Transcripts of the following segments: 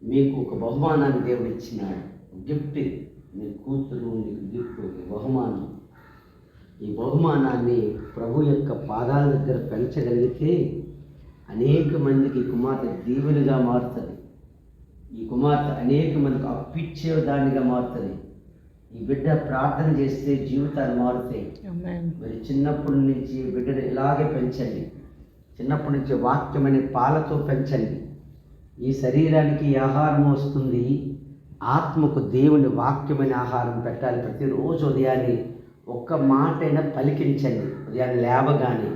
మీకు ఒక బహుమానాన్ని దేవుడు ఇచ్చినాడు. గిఫ్ట్. నీ కూతురు నీకు గిఫ్ట్, బహుమానం. ఈ బహుమానాన్ని ప్రభు యొక్క పాదాల దగ్గర పెంచగలిగితే అనేక మందికి కుమార్తె దీవెనగా మారుతుంది. ఈ కుమార్తె అనేక మందికి అప్పిచ్చే దానిగా మారుతుంది. ఈ బిడ్డ ప్రార్థన చేస్తే జీవితాలు మారుతాయి. మరి చిన్నప్పటి నుంచి బిడ్డను ఇలాగే పెంచండి. చిన్నప్పటి నుంచి వాక్యం అనే పాలతో పెంచండి. ఈ శరీరానికి ఆహారం వస్తుంది, ఆత్మకు దేవుని వాక్యమైన ఆహారం పెట్టాలి. ప్రతిరోజు ఉదయాన్నే ఒక్క మాటైనా పలికించండి. ఉదయాన్నే లేవగానే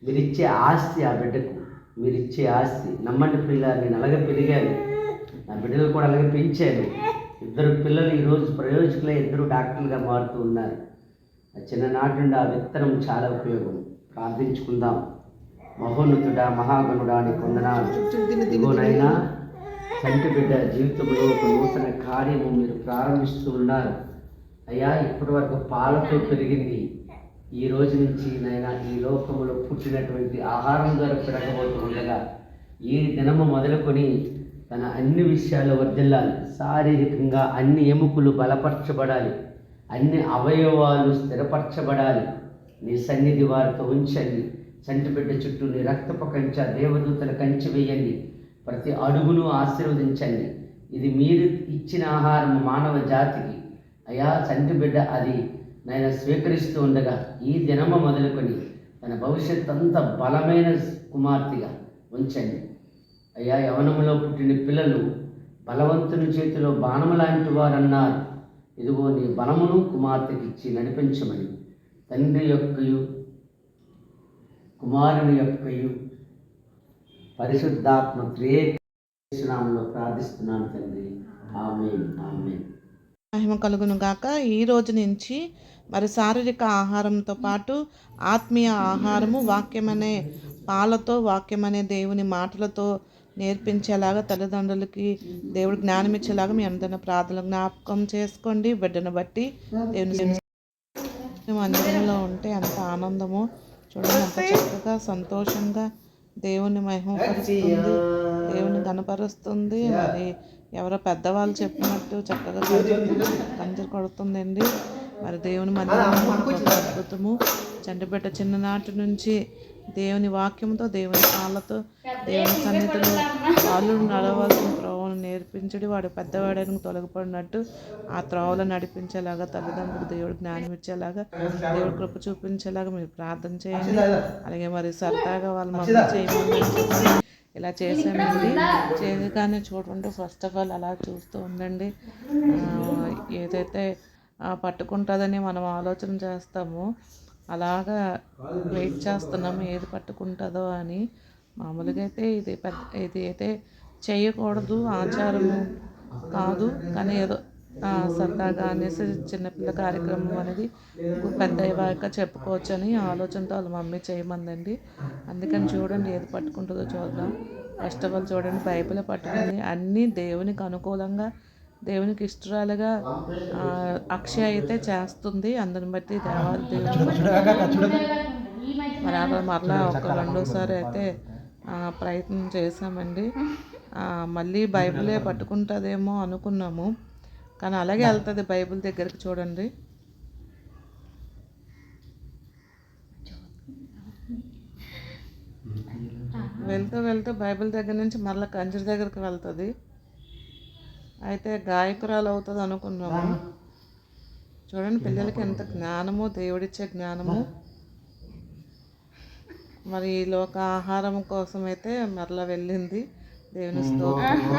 మీరిచ్చే ఆస్తి ఆ బిడ్డకు, మీరిచ్చే ఆస్తి. నమ్మండి పిల్లలు, నేను అలాగే పెరిగాను, నా బిడ్డలు కూడా అలాగే పెంచాను. ఇద్దరు పిల్లలు ఈరోజు ప్రయోజకులే, ఇద్దరు డాక్టర్లుగా మారుతూ ఉన్నారు. చిన్ననాటి నుండి ఆ విత్తనం చాలా ఉపయోగం. ప్రార్థించుకుందాం. మహోన్నతుడా, మహాగణుడా, నీ వందనాలు. ఇదిగోనైనా చంటి బిడ్డ జీవితంలో ఒక నూతన కార్యము మీరు ప్రారంభిస్తూ ఉన్నారు అయ్యా. ఇప్పటి వరకు పాలతో పెరిగింది. ఈ రోజు నుంచి నైనా ఈ లోకంలో పుట్టినటువంటి ఆహారం ద్వారా పెరగబోతూ ఉండగా ఈ దినము మొదలుకొని తన అన్ని విషయాల్లో వర్ధిల్లాలి. శారీరకంగా అన్ని ఎముకలు బలపరచబడాలి, అన్ని అవయవాలు స్థిరపరచబడాలి. నీ సన్నిధి వారితో ఉంచండి. చంటి బిడ్డ చుట్టూ నీ రక్తపు కంచె, దేవదూతల కంచె వేయండి. ప్రతి అడుగును ఆశీర్వదించండి. ఇది మీరు ఇచ్చిన ఆహారం మానవ జాతికి అయ్యా. చంటి బిడ్డ అది నేను స్వీకరిస్తూ ఉండగా ఈ దినము మొదలుకొని తన భవిష్యత్ అంతా బలమైన కుమార్తెగా ఉంచండి అయ్యా. యవనంలో పుట్టిన పిల్లలు బలవంతుని చేతిలో బాణము లాంటి వారు అన్నారు. ఇదిగో నీ బలమును కుమార్తెకి ఇచ్చి నడిపించమని తండ్రి యొక్కయు కుమారుని యొక్కయు పరిశుద్ధాత్మ త్రియేకనామంలో ప్రార్థిస్తున్నాను తండ్రి. ఆమేన్, ఆమేన్. మహిమ కలుగును గాక. ఈ రోజు నుంచి మరి శారీరక ఆహారంతో పాటు ఆత్మీయ ఆహారము వాక్యమనే పాలతో, వాక్యమనే దేవుని మాటలతో నేర్పించేలాగా తల్లిదండ్రులకి దేవుడు జ్ఞానం ఇచ్చేలాగా మీ అందరిన ప్రార్థనలు జ్ఞాపకం చేసుకోండి. బిడ్డను బట్టి దేవుని మందిరంలో ఉంటే ఎంత ఆనందమో చూడండి, ఎంత చక్కగా సంతోషంగా దేవుని మహిమపరుస్తుంది, దేవుని గణపరుస్తుంది. మరి ఎవరో పెద్దవాళ్ళు చెప్పినట్టు చక్కగా కంజరు కొడుతుందండి. మరి దేవుని మందిరం అద్భుతము. చంటిబిడ్డ చిన్ననాటి నుంచి దేవుని వాక్యంతో, దేవుని కాళ్ళతో, దేవుని సన్నిధిలో వాళ్ళు నడవలసిన త్రోవను నేర్పించడి. వాడు పెద్దవాడని తొలగిపడినట్టు ఆ త్రోవలో నడిపించేలాగా తల్లిదండ్రులకు దేవుడు జ్ఞానం ఇచ్చేలాగా, దేవుడు కృప చూపించేలాగా మీరు ప్రార్థన చేయండి. అలాగే మరి సరదాగా వాళ్ళ మమ్మీ చేయమని ఇలా చేసామండి. చేయగానే చూడండి, ఫస్ట్ ఆఫ్ ఆల్ అలా చూస్తూ ఉండండి. ఏదైతే పట్టుకుంటుందని మనం ఆలోచన చేస్తామో అలాగా వెయిట్ చేస్తున్నాము ఏది పట్టుకుంటుందో అని. మామూలుగా అయితే ఇది అయితే చేయకూడదు, ఆచారము కాదు, కానీ ఏదో సరదాగా అనేసి చిన్నపిల్ల కార్యక్రమం అనేది పెద్ద అయ్యాక చెప్పుకోవచ్చని ఆలోచనతో వాళ్ళ మమ్మీ చేయమందండి. అందుకని చూడండి ఏది పట్టుకుంటుందో చూద్దాం. ఫస్ట్ ఆఫ్ ఆల్ చూడండి, బైబిల్ పట్టుకుంది. అన్నీ దేవునికి అనుకూలంగా, దేవునికి ఇష్టరాలుగా అక్షయ అయితే చేస్తుంది. అందుని బట్టి దేవుని మరి అలా మరలా ఒక రెండోసారి అయితే ప్రయత్నం చేసామండి. మళ్ళీ బైబిలే పట్టుకుంటుందేమో అనుకున్నాము, కానీ అలాగే వెళ్తుంది బైబిల్ దగ్గరికి. చూడండి, వెళ్తూ వెళ్తూ బైబిల్ దగ్గర నుంచి మళ్ళీ కంజరి దగ్గరికి వెళ్తుంది. అయితే గాయకురాలు అవుతుంది అనుకున్నాము. చూడండి పిల్లలకి ఎంత జ్ఞానము, దేవుడిచ్చే జ్ఞానము. మరి ఈ లోక ఆహారం కోసం అయితే మరలా వెళ్ళింది. దేవుని స్తోత్రం.